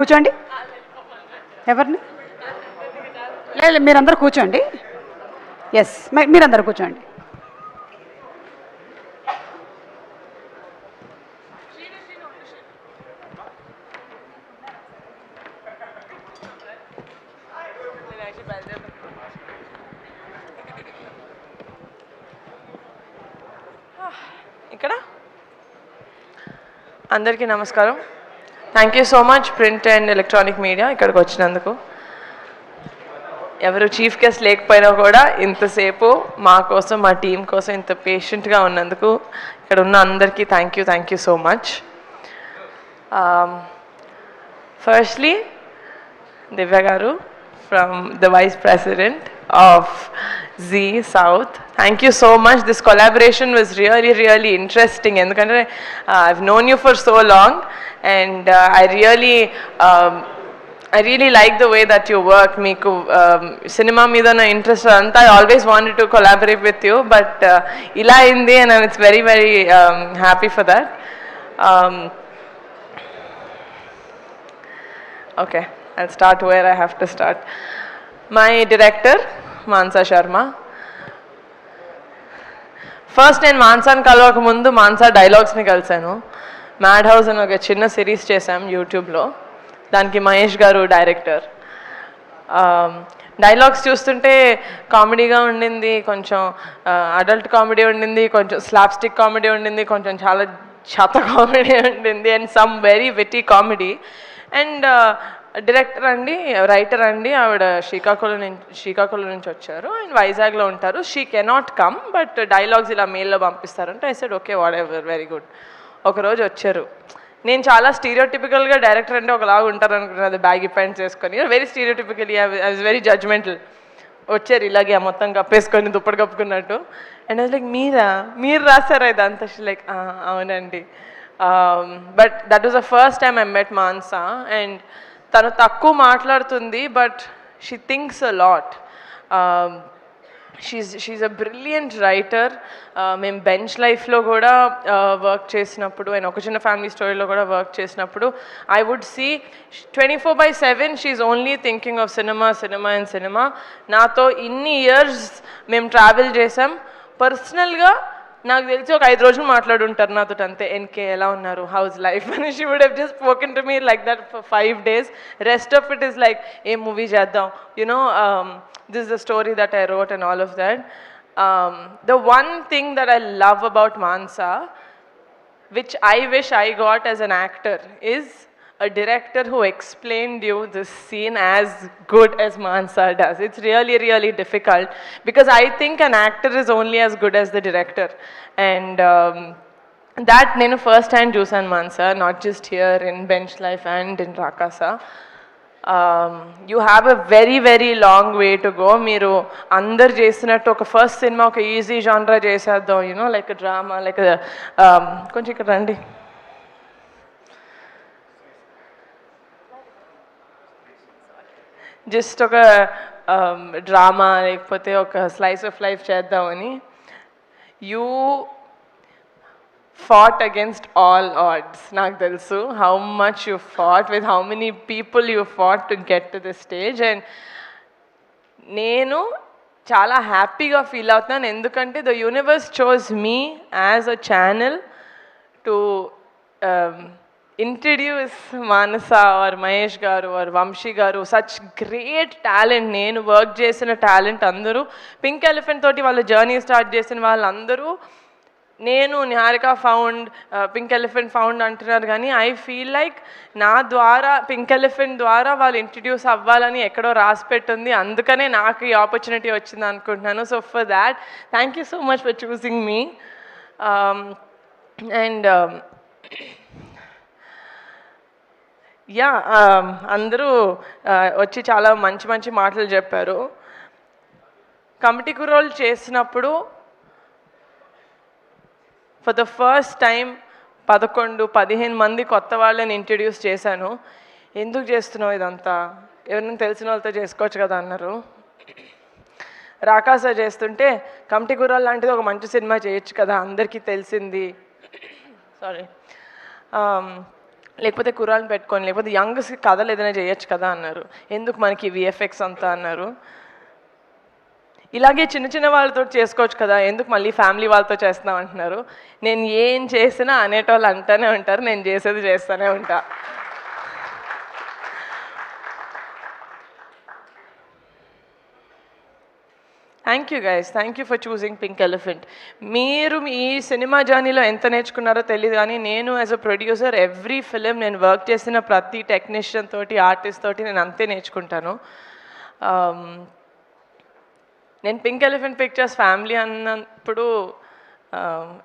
కూర్చోండి. ఎవరిని? లేదు, మీరందరూ కూర్చోండి. ఎస్, మీరందరూ కూర్చోండి. ఇక్కడ అందరికీ నమస్కారం. Thank you so much print and electronic media ఇక్కడికి వచ్చినందుకు. ఎవరు చీఫ్ గెస్ట్ లేకపోయినా కూడా ఇంతసేపు మా కోసం, మా టీం కోసం ఇంత పేషెంట్గా ఉన్నందుకు ఇక్కడ ఉన్న అందరికీ thank you so much. Firstly Divya గారు from the Vice President of Zee South. Thank you so much. This collaboration was really interesting. Endukante I've known you for so long, and I really like the way that you work. Meeku cinema meeda na interest anta. I always wanted to collaborate with you, but ila indi, and it's very happy for that. Okay, I'll start where I have to start. My director, Mansa Sharma. First నేను మాన్సాని కలవక ముందు Mansa డైలాగ్స్ని కలిసాను. Mad house అని ఒక చిన్న series చేశాం యూట్యూబ్లో. దానికి మహేష్ గారు director. Dialogues చూస్తుంటే కామెడీగా ఉండింది, కొంచెం అడల్ట్ కామెడీ ఉండింది, కొంచెం స్లాప్స్టిక్ కామెడీ ఉండింది, కొంచెం చాలా చెత్త కామెడీ ఉండింది, and some very witty comedy. And director అండి, రైటర్ అండి, ఆవిడ శ్రీకాకుళం నుంచి వచ్చారు అండ్ వైజాగ్లో ఉంటారు. She cannot come, but dialogues ఇలా మెయిల్లో పంపిస్తారంటే I said okay, whatever, very good. ఒకరోజు వచ్చారు. నేను చాలా స్టీరియోటిపికల్గా డైరెక్టర్ అంటే ఒకలాగా ఉంటారు అనుకున్నది, బ్యాగీ ప్యాంట్స్ వేసుకొని, very stereotypically I was very judgemental. వచ్చారు ఇలాగే మొత్తం కప్పేసుకొని దుప్పటి కప్పుకున్నట్టు. అండ్ అది లైక్ మీరు రాశారా ఇదంతా? లైక్ అవునండి. But that was the first time I met Mansa. And తను తక్కువ మాట్లాడుతుంది, but she thinks a lot. She's a brilliant writer. మేము బెంచ్ లైఫ్లో కూడా వర్క్ చేసినప్పుడు, అండ్ ఒక చిన్న ఫ్యామిలీ స్టోరీలో కూడా వర్క్ చేసినప్పుడు I would see 24/7 she only thinking of cinema. నాతో ఇన్ని ఇయర్స్ మేము ట్రావెల్ చేసాం. పర్సనల్గా నాకు తెలిసి ఒక 5 రోజులు మాట్లాడుంటారు నాతో అంతే. ఎన్కే ఎలా ఉన్నారు, హౌస్ లైఫ్ అని. She would have just spoken to me like that for 5 days. Rest of it is like a movie చేద్దాం, you know, this is the story that I wrote and all of that. The one thing that I love about Mansa, which I wish I got as an actor, is a director who explained you this scene as good as Mansa does. It's really difficult, because I think an actor is only as good as the director. And that nenu first hand chusan Mansa, not just here in Bench Life and in Rakasa. You have a very long way to go. మీరు అందరు చేసినట్టు ఒక first cinema ఒక easy జానరా చేసేద్దాం, you know, like drama, like కొంచెం ఇక్కడ రండి. Just ఒక డ్రామా లేకపోతే ఒక స్లైస్ ఆఫ్ లైఫ్ చేద్దామని. You fought against all odds. నాకు తెలుసు how much you fought, with how many people you fought to get to this stage. And నేను చాలా హ్యాపీగా ఫీల్ అవుతున్నాను, ఎందుకంటే the universe chose me as a channel to introduce Manasa or Mahesh garu or Vamshi garu, such great talent. నేను work చేసిన talent అందరూ, pink elephant తోటి వాళ్ళ జర్నీ స్టార్ట్ చేసిన వాళ్ళందరూ, నేను Niharika found, pink elephant found అంటున్నారు, కానీ ఐ ఫీల్ లైక్ నా ద్వారా, పింక్ ఎలిఫెంట్ ద్వారా వాళ్ళు ఇంట్రడ్యూస్ అవ్వాలని ఎక్కడో రాసి పెట్టుంది. అందుకనే నాకు ఈ ఆపర్చునిటీ వచ్చింది అనుకుంటున్నాను. So for that thank you so much for choosing me. And yeah, అందరూ వచ్చి చాలా మంచి మాటలు చెప్పారు. కమిటీ కుర్రోళ్ళు చేసినప్పుడు ఫర్ ద ఫస్ట్ టైం 11-15 మంది కొత్త వాళ్ళని ఇంట్రడ్యూస్ చేశాను. ఎందుకు చేస్తున్నావు ఇదంతా, ఎవరైనా తెలిసిన వాళ్ళతో చేసుకోవచ్చు కదా అన్నారు. రాకాస చేస్తుంటే కమిటీ కుర్రాళ్ళు లాంటిది ఒక మంచి సినిమా చేయొచ్చు కదా, అందరికీ తెలిసింది. సారీ, లేకపోతే కురాన్ పెట్టుకొని, లేకపోతే యంగ్స్కి కథలు ఏదైనా చేయొచ్చు కదా అన్నారు. ఎందుకు మనకి విఎఫ్ఎక్స్ అంతా అన్నారు. ఇలాగే చిన్న చిన్న వాళ్ళతో చేసుకోవచ్చు కదా, ఎందుకు మళ్ళీ ఫ్యామిలీ వాళ్ళతో చేస్తున్నాం అంటున్నారు. నేను ఏం చేసినా అనేటోళ్ళు అంటూనే ఉంటారు, నేను చేసేది చేస్తూనే ఉంటా. Thank you guys, thank you for choosing pink elephant. మీరు ఈ సినిమా జర్నీలో ఎంత నేర్చుకున్నారో తెలియదు, కానీ నేను as a producer every film నేను వర్క్ చేసిన ప్రతి టెక్నీషియన్ తోటి, ఆర్టిస్ట్ తోటి నేను అంతే నేర్చుకుంటాను. నేను పింక్ ఎలిఫెంట్ పిక్చర్స్ ఫ్యామిలీ అన్నప్పుడు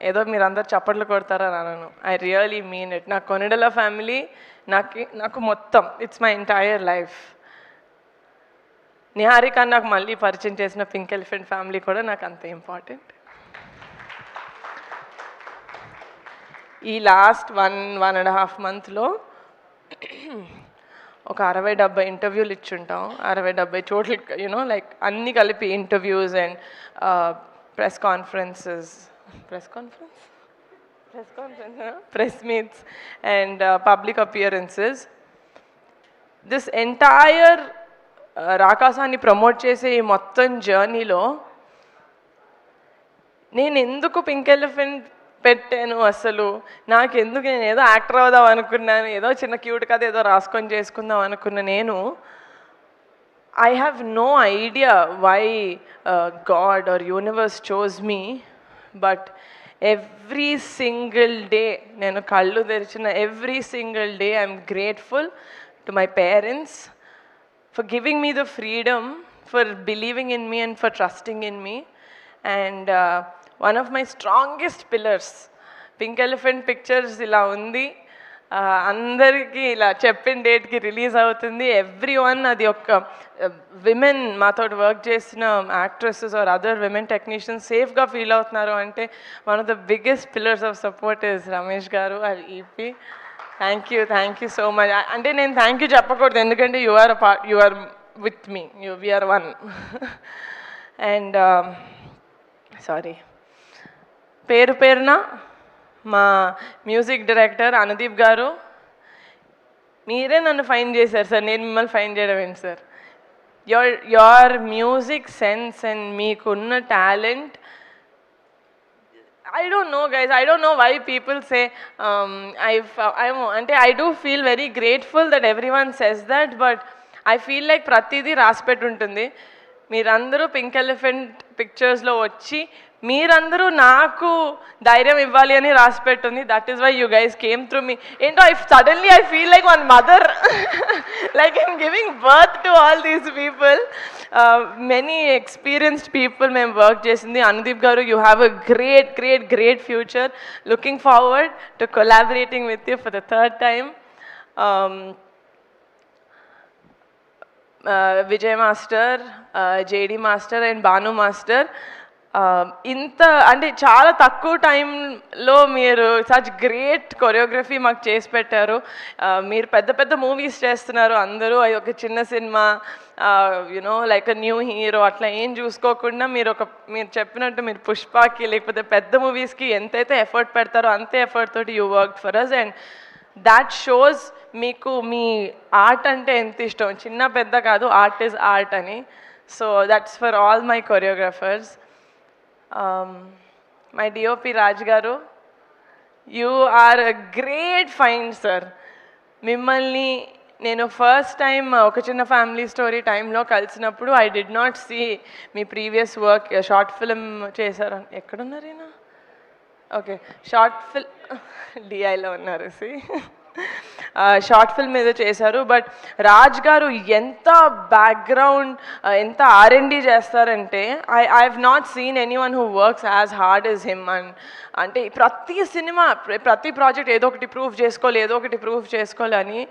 ఏదో మీరు అందరు చప్పట్లు కొడతారని అనను. I really mean it. నాకు కొనిడెల ఫ్యామిలీ నాకు మొత్తం, it's my entire life. Niharika నాకు మళ్ళీ పరిచయం చేసిన పింక్ ఎలిఫెంట్ ఫ్యామిలీ కూడా నాకు అంత ఇంపార్టెంట్. ఈ లాస్ట్ 1.5 మంత్లో ఒక 60-70 ఇంటర్వ్యూలు ఇచ్చుంటాం. 60-70 చోట్ల యూనో లైక్ అన్నీ కలిపి interviews and press meets and public appearances. This entire రాకాసాన్ని ప్రమోట్ చేసే ఈ మొత్తం జర్నీలో నేను ఎందుకు పింక్ ఎలిఫెంట్ పెట్టాను, అసలు నాకెందుకు, నేను ఏదో యాక్టర్ అవుదాం అనుకున్నాను, ఏదో చిన్న క్యూట్ కథ ఏదో రాసుకొని చేసుకుందాం అనుకున్న నేను, I have no idea why God or universe chose me. But every single day నేను కళ్ళు తెరిచిన every single day I'm grateful to my parents for giving me the freedom, for believing in me and for trusting in me. And one of my strongest pillars, Pink Elephant Pictures ఇలా ఉంది, అందరికీ ఇలా చెప్పిన డేట్కి release అవుతుంది. Everyone, అది ఒక women మాతో వర్క్ చేసిన actresses or other women technicians సేఫ్గా ఫీల్ అవుతున్నారు అంటే one of the biggest pillars of support is Ramesh garu our EP. Thank you so much. అంటే నేను థ్యాంక్ యూ చెప్పకూడదు, ఎందుకంటే you are with me, we are one. And sorry, పేరున మా మ్యూజిక్ డైరెక్టర్ అనుదీప్ గారు, మీరే నన్ను ఫైన్ చేశారు సార్, నేను మిమ్మల్ని ఫైన్ చేయడం ఏంటి sir. Your music sense and మీకున్న talent, I don't know guys, I don't know why people say I do feel very grateful that everyone says that, but I feel like pratidi raspet untundi. మీరందరూ pink elephant పిక్చర్స్లో వచ్చి మీరందరూ నాకు ధైర్యం ఇవ్వాలి అని రాసి పెట్టుంది. That is why you guys came through me. ఏంటో suddenly I feel like one mother, like I'm giving birth to all these people. Many experienced people మేము వర్క్ చేసింది. Anudeep garu, you have a great future. Looking forward to collaborating with you for the third time. Vijay master, JD master and Bhanu master, ఇంత అంటే చాలా తక్కువ టైంలో మీరు such great choreography మాకు చేసి పెట్టారు. మీరు పెద్ద మూవీస్ చేస్తున్నారు అందరూ, అది ఒక చిన్న cinema, you know like a new hero అట్లా ఏం చూసుకోకుండా మీరు చెప్పినట్టు మీరు పుష్పకి లేకపోతే పెద్ద మూవీస్కి ఎంతైతే ఎఫర్ట్ పెడతారో అంతే ఎఫర్ట్ తోటి you work for us. And that shows మీకు మీ ఆర్ట్ అంటే ఎంత ఇష్టం, చిన్న పెద్ద కాదు, ఆర్ట్ ఈజ్ ఆర్ట్ అని. So that's for all my choreographers. My DOP Raj garu, you are a great find sir. మిమ్మల్ని నేను ఫస్ట్ టైం ఒక చిన్న ఫ్యామిలీ స్టోరీ టైంలో కలిసినప్పుడు I did not see me previous work. Short film చేశారు, ఎక్కడున్నారు ఈయన? ఓకే, షార్ట్ డిఐలో ఉన్నారు. సి షార్ట్ ఫిల్మ్ ఏదో చేశారు. బట్ రాజ్ గారు ఎంత బ్యాక్గ్రౌండ్, ఎంత R&D చేస్తారంటే I have not seen any one who works as hard as him. అంటే ప్రతి సినిమా, ప్రతి ప్రాజెక్ట్ ఏదో ఒకటి ప్రూవ్ చేసుకోవాలి అని.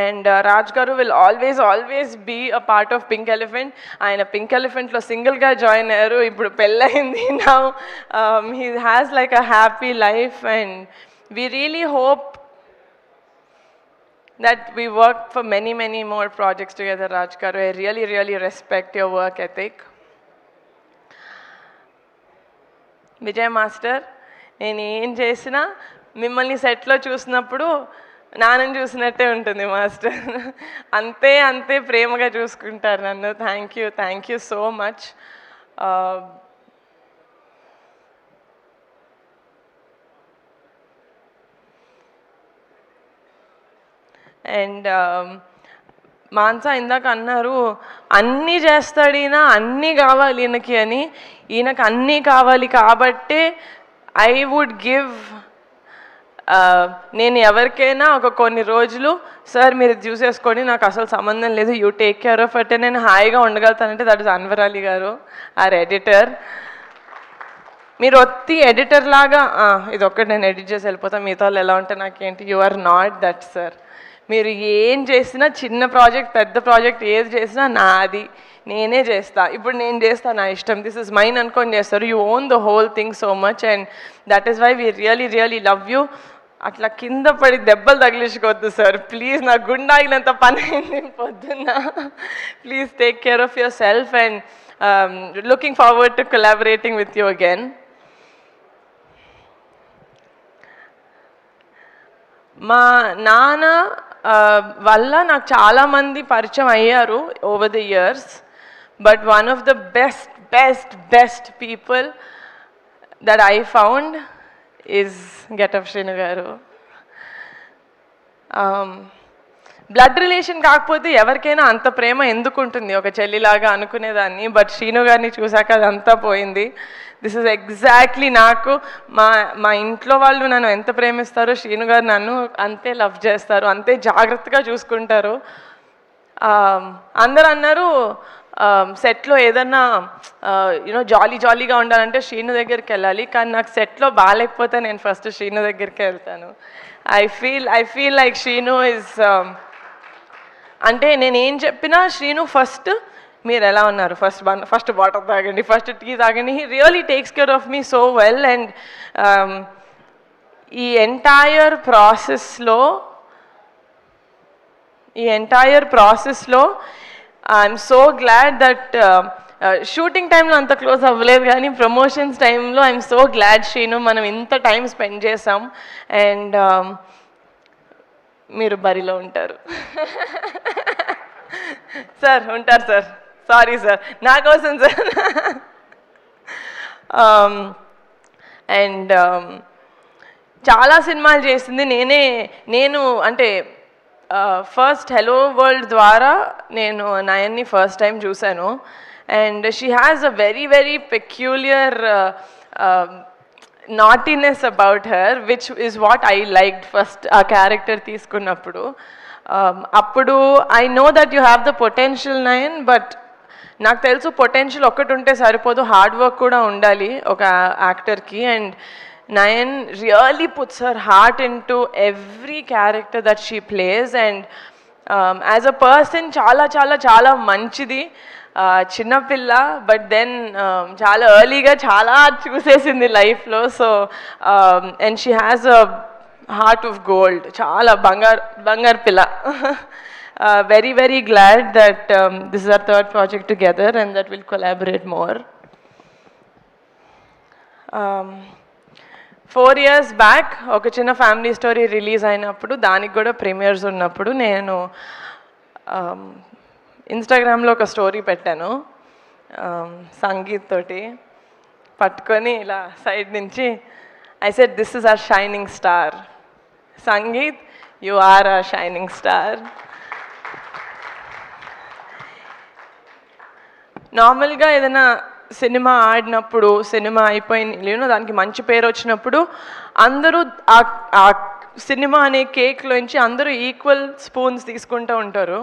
And Raj garu will always be a part of Pink Elephant. ఆయన పింక్ ఎలిఫెంట్లో సింగిల్గా జాయిన్ అయ్యారు, ఇప్పుడు పెళ్ళయింది. Now he has like a happy life and we really hope that we work for many more projects together, Raj garu. I really respect your work ethic. Vijay master, నేను ఏం చేసినా మిమ్మల్ని సెట్లో చూసినప్పుడు నాన్నని చూసినట్టే ఉంటుంది మాస్టర్. అంతే అంతే ప్రేమగా చూసుకుంటారు నన్ను. Thank you so much. And Mansa ఇందాక అన్నారు అన్నీ చేస్తాడు ఈయన, అన్నీ కావాలి ఈయనకి అని. ఈయనకు అన్నీ కావాలి కాబట్టే ఐ వుడ్ గివ్, నేను ఎవరికైనా కొన్ని రోజులు సార్ మీరు చూసేసుకొని నాకు అసలు సంబంధం లేదు, యూ టేక్ కేర్ ఆఫ్ అంటే నేను హాయిగా ఉండగలుగుతానంటే దట్ ఇస్ అన్వర్ అలీ గారు, ఆర్ ఎడిటర్. మీరు ఒత్తి ఎడిటర్ లాగా ఇది ఒక్కటి నేను ఎడిట్ చేసి వెళ్ళిపోతాను, మిగతా వాళ్ళు ఎలా ఉంటే నాకేంటి, you are not that sir. మీరు ఏం చేసినా, చిన్న ప్రాజెక్ట్ పెద్ద ప్రాజెక్ట్ ఏది చేసినా నాది, నేనే చేస్తా. ఇప్పుడు నేను చేస్తా నా ఇష్టం, దిస్ ఇస్ మైన్ అనుకొని చేస్తారు. You own the whole thing so much and that is why we really love you. అట్లా కింద పడి దెబ్బలు తగిలించుకోవద్దు సార్ ప్లీజ్. నా గుండె ఆగినంత పని అయింది పొద్దున్న. Please take care of yourself and looking forward to collaborating with you again. మా నాన్న వల్ల నాకు చాలామంది పరిచయం అయ్యారు over the years, but one of the best people that I found is Getup Srinu garu. Blood relation కాకపోతే ఎవరికైనా అంత ప్రేమ ఎందుకు ఉంటుంది ఒక చెల్లిలాగా అనుకునేదాన్ని, బట్ శ్రీను గారిని చూశాక అదంతా పోయింది. దిస్ ఇస్ ఎగ్జాక్ట్లీ నాకు మా ఇంట్లో వాళ్ళు నన్ను ఎంత ప్రేమిస్తారో శ్రీను గారు నన్ను అంతే లవ్ చేస్తారు, అంతే జాగ్రత్తగా చూసుకుంటారు. అందరూ అన్నారు సెట్లో ఏదన్నా జాలీగా ఉండాలంటే శ్రీను దగ్గరికి వెళ్ళాలి, కానీ నాకు సెట్లో బాగాలేకపోతే నేను ఫస్ట్ శ్రీను దగ్గరికి వెళ్తాను. I feel like Srinu is అంటే నేను ఏం చెప్పినా శ్రీను ఫస్ట్ మీరు ఎలా ఉన్నారు, ఫస్ట్ వాటర్ తాగండి, ఫస్ట్ టీ తాగండి. He really takes care of me so well. And ఈ ఎంటైర్ ప్రాసెస్లో I'm so glad that shooting టైంలో అంత క్లోజ్ అవ్వలేదు, కానీ ప్రమోషన్స్ టైంలో ఐఎమ్ సో గ్లాడ్ శ్రీను మనం ఇంత టైం స్పెండ్ చేసాం. అండ్ మీరు బరిలో ఉంటారు సార్, ఉంటారు సార్, సారీ సార్ నా కోసం సార్. అండ్ చాలా సినిమాలు చేసింది నేను అంటే ఫస్ట్ హెలో వరల్డ్ ద్వారా నేను నయన్ని ఫస్ట్ టైం చూశాను. And she has a very peculiar naughtiness about her which is what I liked first ఆ క్యారెక్టర్ తీసుకున్నప్పుడు. అప్పుడు I know that you have the potential Nayan, but నాకు తెలుసు పొటెన్షియల్ ఒక్కటి ఉంటే సరిపోదు, హార్డ్ వర్క్ కూడా ఉండాలి ఒక యాక్టర్కి. And Nayan really puts her heart into every character that she plays. And as a person చాలా మంచిది, చిన్నపిల్ల, బట్ దెన్ చాలా ఎర్లీగా చాలా చూసేసింది లైఫ్లో. So and she has a heart of gold, చాలా బంగారు పిల్ల. Very glad that this is our third project together and that we'll collaborate more. 4 years back ఒక చిన్న ఫ్యామిలీ స్టోరీ రిలీజ్ అయినప్పుడు దానికి కూడా ప్రీమియర్స్ ఉన్నప్పుడు నేను ఇన్స్టాగ్రామ్లో ఒక స్టోరీ పెట్టాను సంగీత్ తోటి పట్టుకొని ఇలా సైడ్ నుంచి. I said this is our shining star. Sangeet, you are our shining star. నార్మల్గా ఏదైనా సినిమా ఆడినప్పుడు, సినిమా అయిపోయిన దానికి మంచి పేరు వచ్చినప్పుడు అందరూ ఆ సినిమా అనే కేక్లోంచి అందరూ ఈక్వల్ స్పూన్స్ తీసుకుంటూ ఉంటారు.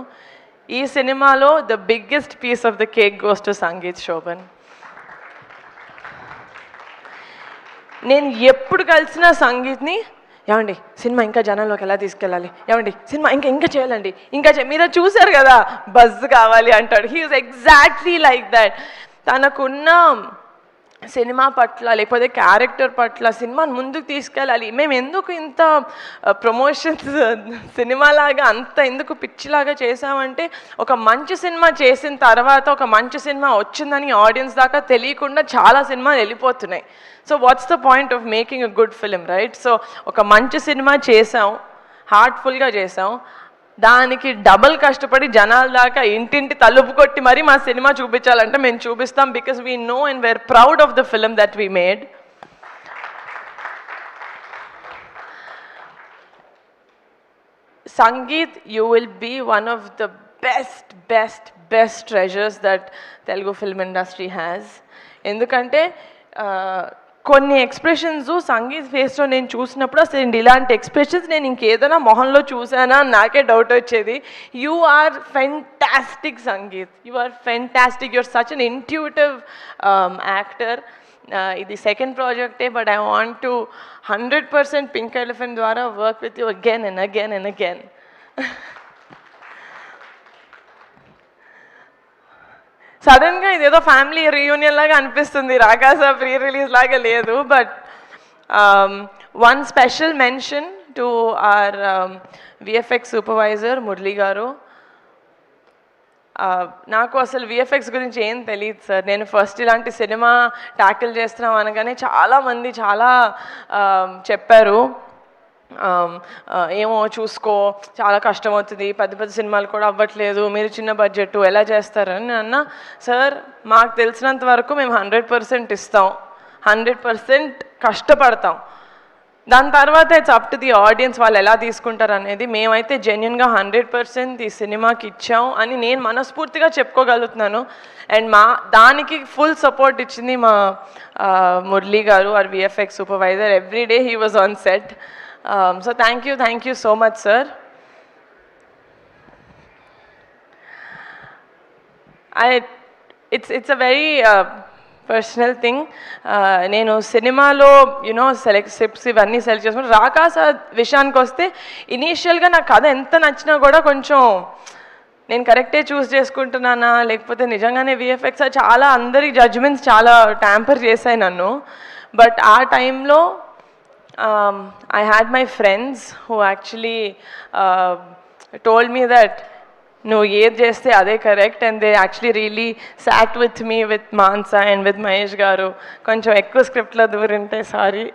ఈ సినిమాలో the biggest piece of the cake goes to Sangeet Shobhan. నేను ఎప్పుడు కలిసిన సంగీత్ని ఏమండి సినిమా ఇంకా జనాల్లోకి ఎలా తీసుకెళ్ళాలి, ఏమండి సినిమా ఇంకా చేయాలండి, మీరు చూసారు కదా బజ్ కావాలి అంటాడు. He is exactly like that. తనకున్న సినిమా పట్ల లేకపోతే క్యారెక్టర్ పట్ల సినిమాని ముందుకు తీసుకెళ్ళాలి. మేము ఎందుకు ఇంత ప్రమోషన్స్ సినిమాలాగా అంత ఎందుకు పిచ్చిలాగా చేసామంటే ఒక మంచి సినిమా చేసిన తర్వాత ఒక మంచి సినిమా వచ్చిందని ఆడియన్స్ దాకా తెలియకుండా చాలా సినిమాలు వెళ్ళిపోతున్నాయి. So what's the point of making a good film, right? So ఒక మంచి సినిమా చేసాం, హార్ట్ఫుల్గా చేసాం. దానికి డబల్ కష్టపడి జనాల దాకా ఇంటింటి తలుపు కొట్టి మరీ మా సినిమా చూపించాలంటే మేము చూపిస్తాం, because we know and we're proud of the film that we made. Sangeet, you will be one of the best treasures that Telugu film industry has. ఎందుకంటే కొన్ని ఎక్స్ప్రెషన్స్ సంగీత్ ఫేస్లో నేను చూసినప్పుడు అసలు ఇలాంటి ఎక్స్ప్రెషన్స్ నేను ఇంకేదైనా మొహంలో చూసానా నాకే డౌట్ వచ్చేది. You are fantastic Sangeeth, you are fantastic, you are such an intuitive actor. ఇది సెకండ్ ప్రాజెక్టే, but I want to 100% pink elephant ద్వారా work with you again and again and again. సడన్గా ఇదేదో ఫ్యామిలీ రీయూనియన్ లాగా అనిపిస్తుంది, రాకాస ప్రీ రిలీజ్ లాగా లేదు. But one special mention to our VFX supervisor Murali గారు. నాకు అసలు విఎఫ్ఎక్స్ గురించి ఏం తెలియదు సార్. నేను ఫస్ట్ ఇలాంటి సినిమా ట్యాకిల్ చేస్తున్నాం అనగానే చాలామంది చాలా చెప్పారు, ఏమో చూసుకో చాలా కష్టం అవుతుంది, పెద్ద సినిమాలు కూడా అవ్వట్లేదు, మీరు చిన్న బడ్జెట్ ఎలా చేస్తారని అన్న. సార్ మాకు తెలిసినంత వరకు మేము 100% ఇస్తాం, 100% కష్టపడతాం. దాని తర్వాత it's up to the audience వాళ్ళు ఎలా తీసుకుంటారు అనేది. మేమైతే జెన్యున్గా 100% ఈ సినిమాకి ఇచ్చాం అని నేను మనస్ఫూర్తిగా చెప్పుకోగలుగుతున్నాను. అండ్ దానికి ఫుల్ సపోర్ట్ ఇచ్చింది మా Murali garu, our VFX supervisor. Every day he was on set. So thank you so much, sir. It's a very personal thing. నేను సినిమాలో స్క్రిప్ట్స్ ఇవన్నీ సెలెక్ట్ చేసుకుని రాకాస విషయానికి వస్తే ఇనీషియల్గా నాకు కథ ఎంత నచ్చినా కూడా కొంచెం నేను కరెక్టే చూస్ చేసుకుంటున్నానా లేకపోతే నిజంగానే విఎఫ్ఎక్స్ చాలా అందరి జడ్జ్మెంట్స్ చాలా ట్యాంపర్ చేశాయి నన్ను. బట్ ఆ టైంలో I had my friends who actually told me that no, ఏది చేస్తే అదే correct, and they actually really sat with me, with Mansa and with Mahesh గారు. కొంచెం ఎక్కువ స్క్రిప్ట్లో దూరింటే sorry,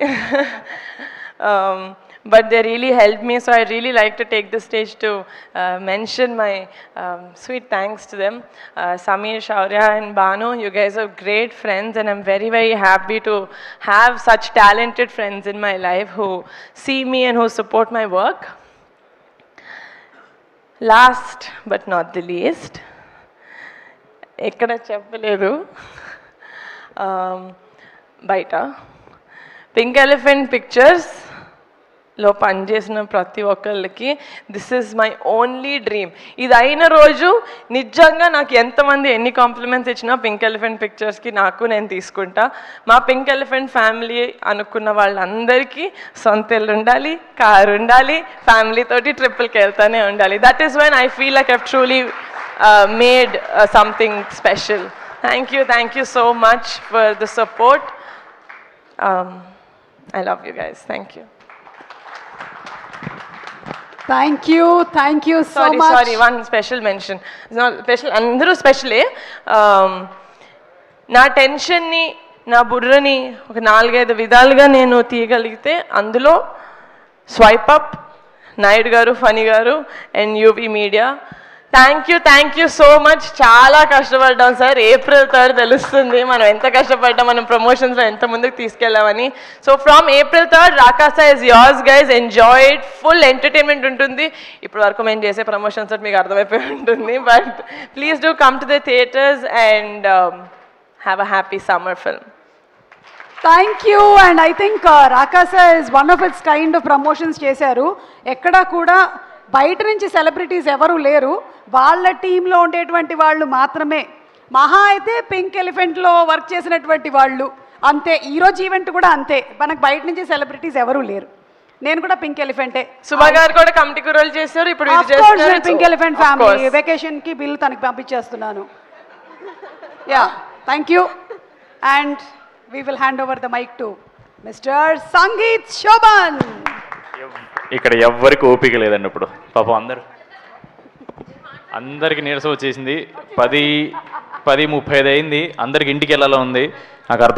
but they really helped me, so I really like to take this stage to mention my sweet thanks to them. Sameer, Shaurya and Banu, you guys are great friends, and I'm very happy to have such talented friends in my life who see me and who support my work. Last but not the least, ekkada cheppaledu, baita Pink Elephant Pictures లో పనిచేసిన ప్రతి ఒక్కళ్ళకి this is my only dream. ఇది అయిన రోజు నిజంగా నాకు ఎంతమంది ఎన్ని కాంప్లిమెంట్స్ ఇచ్చినా పింక్ ఎలిఫెంట్ పిక్చర్స్కి నేను తీసుకుంటా. మా పింక్ ఎలిఫెంట్ ఫ్యామిలీ అనుకున్న వాళ్ళందరికీ సొంత ఇల్లు ఉండాలి, కారు ఉండాలి, ఫ్యామిలీతోటి ట్రిప్పులకి వెళ్తానే ఉండాలి. That is when I feel like I've truly made something special. Thank you so much for the support. I love you guys. Thank you. Thank you so much. Sorry, one special mention. It's not special, అందరూ స్పెషలే. నా టెన్షన్ని, నా బుర్రని ఒక 4-5 విధాలుగా నేను తీయగలిగితే అందులో swipe up, Naidu గారు, funny గారు and UP media. Thank you so much. చాలా కష్టపడ్డాం సార్. April 3rd తెలుస్తుంది మనం ఎంత కష్టపడ్డాం, మనం ప్రమోషన్స్లో ఎంత ముందుకు తీసుకెళ్ళామని. So from April 3rd Rakaasa is yours guys. Enjoy it. Full entertainment ఉంటుంది. ఇప్పుడు వరకు మేము చేసే ప్రమోషన్స్ మీకు అర్థమైపోయి ఉంటుంది. But please do come to the theatres and have a happy summer film. Thank you. And I think Rakaasa is one of its kind of promotions చేశారు. ఎక్కడా కూడా బయట నుంచి సెలబ్రిటీస్ ఎవరు లేరు, వాళ్ళ టీంలో ఉండేటువంటి వాళ్ళు మాత్రమే. మహా అయితే పింక్ ఎలిఫెంట్లో వర్క్ చేసినటువంటి వాళ్ళు అంతే. ఈరోజు ఈవెంట్ కూడా అంతే, మనకు బయట నుంచి సెలబ్రిటీస్ ఎవరు లేరు. నేను కూడా పింక్ ఎలిఫెంటే. సుమా గారు కూడా కమిటీ రోల్ చేశారు. ఇప్పుడు పింక్ ఎలిఫెంట్ ఫ్యామిలీ వెకేషన్కి బిల్ తనకి పంపించేస్తున్నాను. Yeah, thank you. And we will hand over the mic to mister Sangeeth Shobhan. ఇక్కడ ఎవ్వరికి ఓపిక లేదండి. ఇప్పుడు పాపం అందరికి నీరసం వచ్చేసింది. 10:35 అయింది. అందరికి ఇంటికి వెళ్ళాలో ఉంది. నాకు అర్థం